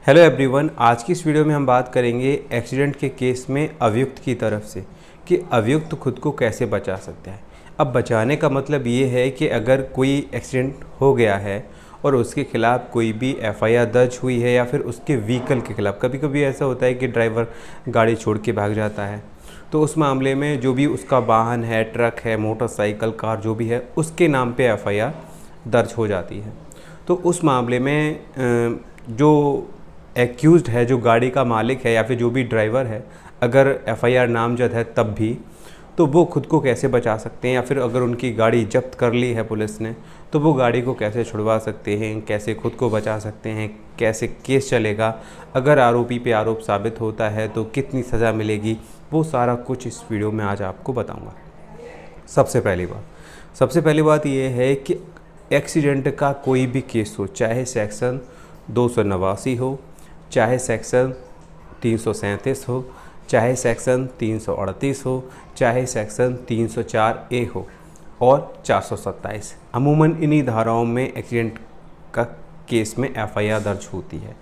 Hello everyone, आज की इस वीडियो में हम बात करेंगे एक्सीडेंट के केस में अभियुक्त की तरफ से कि अभियुक्त खुद को कैसे बचा सकता है। अब बचाने का मतलब ये है कि अगर कोई एक्सीडेंट हो गया है और उसके खिलाफ कोई भी एफआईआर दर्ज हुई है या फिर उसके व्हीकल के खिलाफ, कभी कभी ऐसा होता है कि ड्राइवर गाड़ी छोड़ के भाग जाता है, तो उस मामले में जो भी उसका वाहन है, ट्रक है, मोटरसाइकिल, कार जो भी है, उसके नाम पे एफआईआर दर्ज हो जाती है। तो उस मामले में जो एक्यूज़ड है, जो गाड़ी का मालिक है या फिर जो भी ड्राइवर है, अगर एफआईआर नामजद है तब भी, तो वो खुद को कैसे बचा सकते हैं, या फिर अगर उनकी गाड़ी जब्त कर ली है पुलिस ने तो वो गाड़ी को कैसे छुड़वा सकते हैं, कैसे खुद को बचा सकते हैं, कैसे केस चलेगा, अगर आरोपी पे आरोप साबित होता है तो कितनी सज़ा मिलेगी, वो सारा कुछ इस वीडियो में आज आपको बताऊँगा। सबसे पहली बात ये है कि एक्सीडेंट का कोई भी केस हो, चाहे सेक्शन 289 हो, चाहे सेक्शन 337 हो, चाहे सेक्शन 338 हो, चाहे सेक्शन 304A हो और 427, अमूमन इन्हीं धाराओं में एक्सीडेंट का केस में एफआईआर दर्ज होती है।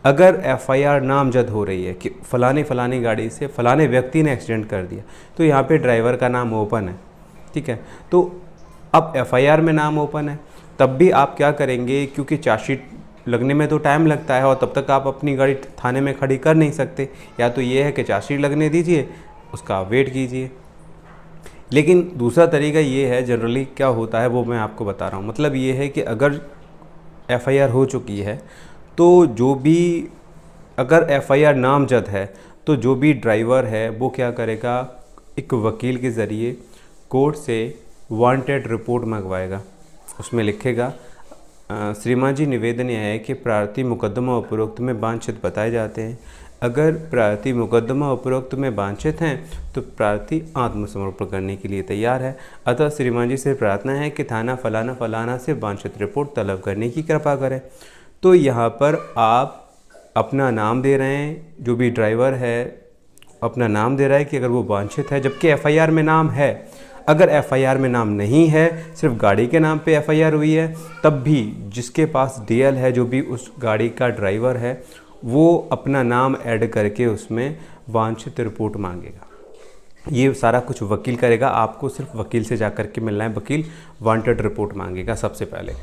अगर एफआईआर नामजद हो रही है कि फ़लानी गाड़ी से फ़लाने व्यक्ति ने एक्सीडेंट कर दिया, तो यहाँ पे ड्राइवर का नाम ओपन है, ठीक है। तो अब एफआईआर में नाम ओपन है, तब भी आप क्या करेंगे, क्योंकि चार्जशीट लगने में तो टाइम लगता है और तब तक आप अपनी गाड़ी थाने में खड़ी कर नहीं सकते। या तो ये है कि चार्जशीट लगने दीजिए, उसका वेट कीजिए। लेकिन दूसरा तरीका ये है, जनरली क्या होता है वो मैं आपको बता रहा हूँ। मतलब ये है कि अगर एफआईआर हो चुकी है तो जो भी, अगर एफआईआर नामजद है तो जो भी ड्राइवर है वो क्या करेगा, एक वकील के ज़रिए कोर्ट से वांटेड रिपोर्ट मंगवाएगा। उसमें लिखेगा, श्रीमान जी, निवेदन यह है कि प्रार्थी मुकदमा उपरोक्त में वांछित बताए जाते हैं। अगर प्रार्थी मुकदमा उपरोक्त में वांछित हैं तो प्रार्थी आत्मसमर्पण करने के लिए तैयार है। अतः श्रीमान जी से प्रार्थना है कि थाना फलाना से वांछित रिपोर्ट तलब करने की कृपा करें। तो यहाँ पर आप अपना नाम दे रहे हैं, जो भी ड्राइवर है अपना नाम दे रहा है कि अगर वो वांछित है, जबकि एफआईआर में नाम है। अगर एफआईआर में नाम नहीं है, सिर्फ गाड़ी के नाम पे एफआईआर हुई है, तब भी जिसके पास डीएल है, जो भी उस गाड़ी का ड्राइवर है, वो अपना नाम ऐड करके उसमें वांछित रिपोर्ट मांगेगा। ये सारा कुछ वकील करेगा, आपको सिर्फ वकील से जाकर के मिलना है। वकील वांटेड रिपोर्ट मांगेगा सबसे पहले।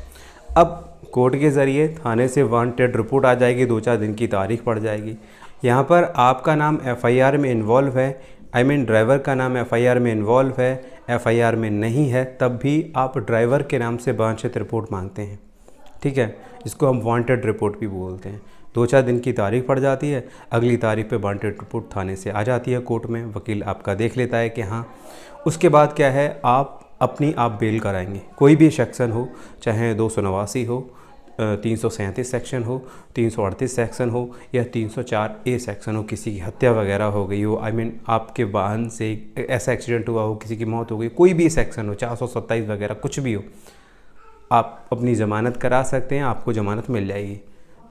अब कोर्ट के ज़रिए थाने से वांटेड रिपोर्ट आ जाएगी, 2-4 दिन की तारीख पड़ जाएगी। यहाँ पर आपका नाम एफआईआर में इन्वॉल्व है, ड्राइवर का नाम एफआईआर में इन्वॉल्व है, एफआईआर में नहीं है, तब भी आप ड्राइवर के नाम से वांछित रिपोर्ट मांगते हैं, ठीक है। इसको हम वांटेड रिपोर्ट भी बोलते हैं। 2-4 दिन की तारीख पड़ जाती है, अगली तारीख पे वांटेड रिपोर्ट थाने से आ जाती है कोर्ट में, वकील आपका देख लेता है कि हाँ। उसके बाद क्या है, आप बेल कराएंगे। कोई भी सेक्शन हो, चाहे 289 हो, 337 सेक्शन हो, 338 सेक्शन हो या 304A सेक्शन हो, किसी की हत्या वगैरह हो गई हो, आपके वाहन से ऐसा एक्सीडेंट हुआ हो, किसी की मौत हो गई, कोई भी सेक्शन हो, 427 वगैरह कुछ भी हो, आप अपनी ज़मानत करा सकते हैं, आपको ज़मानत मिल जाएगी।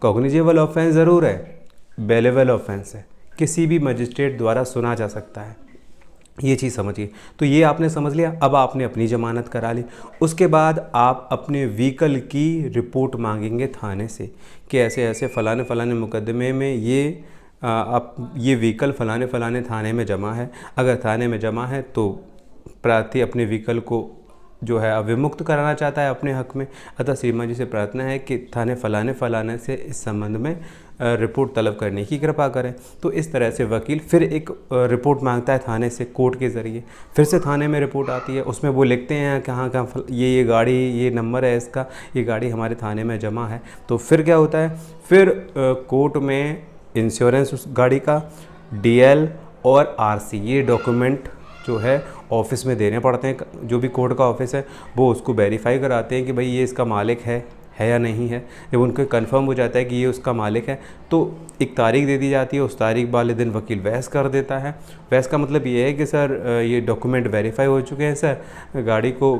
कॉग्निजेबल ऑफेंस ज़रूर है, बेलेबल ऑफेंस है, किसी भी मजिस्ट्रेट द्वारा सुना जा सकता है, ये चीज़ समझिए। तो ये आपने समझ लिया। अब आपने अपनी ज़मानत करा ली, उसके बाद आप अपने व्हीकल की रिपोर्ट मांगेंगे थाने से कि ऐसे ऐसे फ़लाने मुकदमे में ये व्हीकल फ़लाने थाने में जमा है। अगर थाने में जमा है तो प्रार्थी अपने व्हीकल को जो है अविमुक्त कराना चाहता है अपने हक में। अतः श्रीमान जी से प्रार्थना है कि थाने फलाने से इस संबंध में रिपोर्ट तलब करने की कृपा करें। तो इस तरह से वकील फिर एक रिपोर्ट मांगता है थाने से कोर्ट के ज़रिए। फिर से थाने में रिपोर्ट आती है, उसमें वो लिखते हैं कहाँ ये गाड़ी, ये नंबर है इसका, ये गाड़ी हमारे थाने में जमा है। तो फिर क्या होता है, फिर कोर्ट में इंश्योरेंस उस गाड़ी का, डीएल और आरसी, ये डॉक्यूमेंट जो है ऑफिस में देने पड़ते हैं। जो भी कोर्ट का ऑफिस है वो उसको वेरीफाई कराते हैं कि भाई ये इसका मालिक है या नहीं है। जब उनको कंफर्म हो जाता है कि ये उसका मालिक है तो एक तारीख दे दी जाती है। उस तारीख वाले दिन वकील बहस कर देता है। बहस का मतलब ये है कि सर ये डॉक्यूमेंट वेरीफाई हो चुके हैं सर, गाड़ी को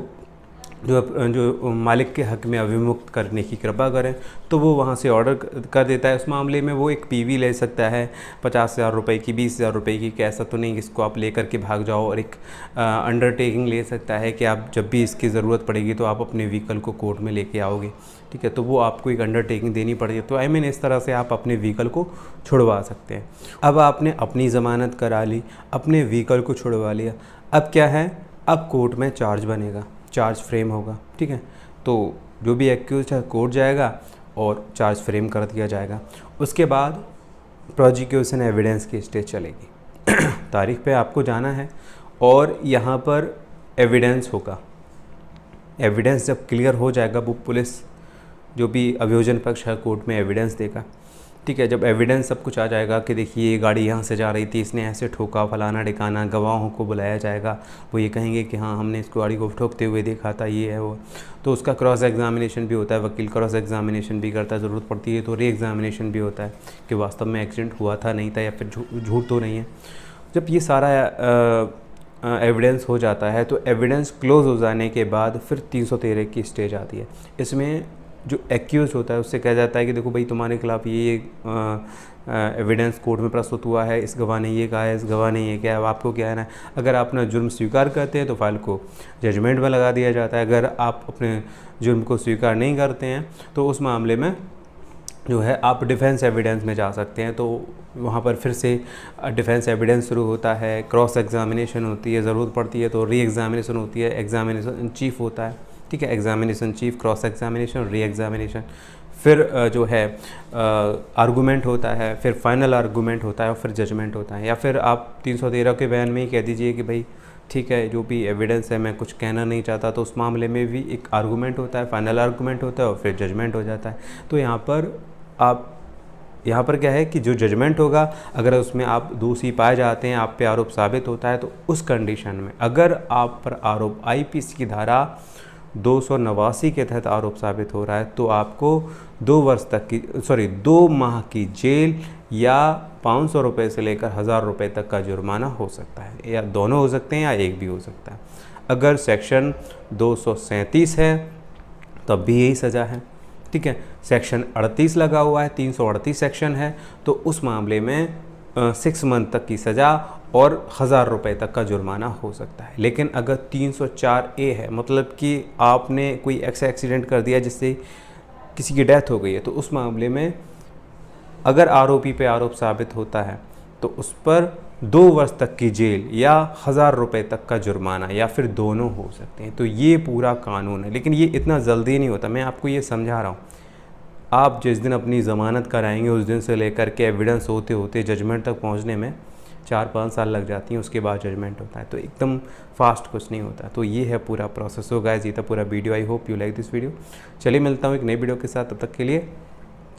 जो मालिक के हक़ में अभिमुक्त करने की कृपा करें, तो वो वहाँ से ऑर्डर कर देता है। उस मामले में वो एक पीवी ले सकता है 50,000 रुपये की, 20,000 रुपये की, कि ऐसा तो नहीं इसको आप लेकर के भाग जाओ। और एक अंडरटेकिंग ले सकता है कि आप जब भी इसकी ज़रूरत पड़ेगी तो आप अपने व्हीकल को कोर्ट में लेके आओगे, ठीक है। तो वो आपको एक अंडरटेकिंग देनी पड़ेगी। तो इस तरह से आप अपने व्हीकल को छुड़वा सकते हैं। अब आपने अपनी ज़मानत करा ली, अपने व्हीकल को छुड़वा लिया, अब क्या है, अब कोर्ट में चार्ज बनेगा, चार्ज फ्रेम होगा, ठीक है। तो जो भी एक्यूज़ है कोर्ट जाएगा और चार्ज फ्रेम कर दिया जाएगा। उसके बाद प्रोसिक्यूशन एविडेंस की स्टेज चलेगी। तारीख पे आपको जाना है और यहाँ पर एविडेंस होगा। एविडेंस जब क्लियर हो जाएगा, वो पुलिस जो भी अभियोजन पक्ष है कोर्ट में एविडेंस देगा, ठीक है। जब एविडेंस सब कुछ आ जाएगा कि देखिए ये गाड़ी यहाँ से जा रही थी, इसने ऐसे ठोका, फलाना ठिकाना, गवाहों को बुलाया जाएगा, वो ये कहेंगे कि हाँ हमने इसको गाड़ी को ठोकते हुए देखा था, ये है वो। तो उसका क्रॉस एग्जामिनेशन भी होता है, वकील क्रॉस एग्जामिनेशन भी करता है, ज़रूरत पड़ती है तो री एग्जामिनेशन भी होता है कि वास्तव में एक्सीडेंट हुआ था नहीं था, या फिर झूठ तो नहीं है। जब ये सारा एविडेंस हो जाता है तो एविडेंस क्लोज हो जाने के बाद फिर 313 की स्टेज आती है। इसमें जो एक्यूज होता है उससे कहा जाता है कि देखो भाई तुम्हारे खिलाफ़ ये एविडेंस कोर्ट में प्रस्तुत हुआ है, इस गवाह ने ये कहा है, इस गवाह ने ये कहा है, आपको क्या है। अगर आप अपना जुर्म स्वीकार करते हैं तो फाइल को जजमेंट में लगा दिया जाता है। अगर आप अपने जुर्म को स्वीकार नहीं करते हैं तो उस मामले में जो है आप डिफेंस एविडेंस में जा सकते हैं। तो वहाँ पर फिर से डिफेंस एविडेंस शुरू होता है, क्रॉस एग्जामिनेशन होती है, ज़रूरत पड़ती है तो री एग्जामिनेशन होती है, एग्जामिनेशन चीफ होता है, ठीक है। Examination chief, cross examination, re examination, फिर जो है आर्गूमेंट होता है, फिर फाइनल आर्गूमेंट होता है और फिर जजमेंट होता है। या फिर आप 313 के बयान में ही कह दीजिए कि भाई ठीक है जो भी एविडेंस है मैं कुछ कहना नहीं चाहता, तो उस मामले में भी एक आर्गूमेंट होता है, फाइनल आर्गूमेंट होता है और फिर जजमेंट हो जाता है। तो यहाँ पर क्या है कि जो जजमेंट होगा, अगर उसमें आप दोषी पाए जाते हैं, आप पे आरोप साबित होता है, तो उस कंडीशन में अगर आप पर आरोप आईपीसी की धारा 289 के तहत आरोप साबित हो रहा है तो आपको 2 माह की जेल या 500 रुपये से लेकर 1000 रुपये तक का जुर्माना हो सकता है, या दोनों हो सकते हैं या एक भी हो सकता है। अगर सेक्शन 237 है तब भी यही सज़ा है, ठीक है। सेक्शन 38 लगा हुआ है, 338 सेक्शन है, तो उस मामले में 6 मंथ तक की सज़ा और 1000 रुपये तक का जुर्माना हो सकता है। लेकिन अगर 304A है, मतलब कि आपने कोई ऐसा एक्सीडेंट कर दिया जिससे किसी की डेथ हो गई है, तो उस मामले में अगर आरोपी पे आरोप साबित होता है तो उस पर 2 वर्ष तक की जेल या 1000 रुपये तक का जुर्माना या फिर दोनों हो सकते हैं। तो ये पूरा कानून है, लेकिन ये इतना जल्दी नहीं होता। मैं आपको ये समझा रहा हूँ, आप जिस दिन अपनी ज़मानत कराएंगे उस दिन से लेकर के एविडेंस होते होते जजमेंट तक पहुँचने में 4-5 साल लग जाती हैं, उसके बाद जजमेंट होता है। तो एकदम फास्ट कुछ नहीं होता। तो ये है पूरा प्रोसेस। हो गाइस, ये था पूरा video. I hope you like this video. चलिए मिलता हूँ एक नई वीडियो के साथ, तब तक के लिए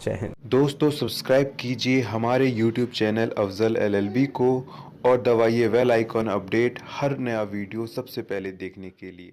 जय हिंद। दोस्तों सब्सक्राइब कीजिए हमारे यूट्यूब चैनल अफजल LLB को और दबाइए बेल आइकॉन अपडेट हर नया वीडियो सबसे पहले देखने के लिए।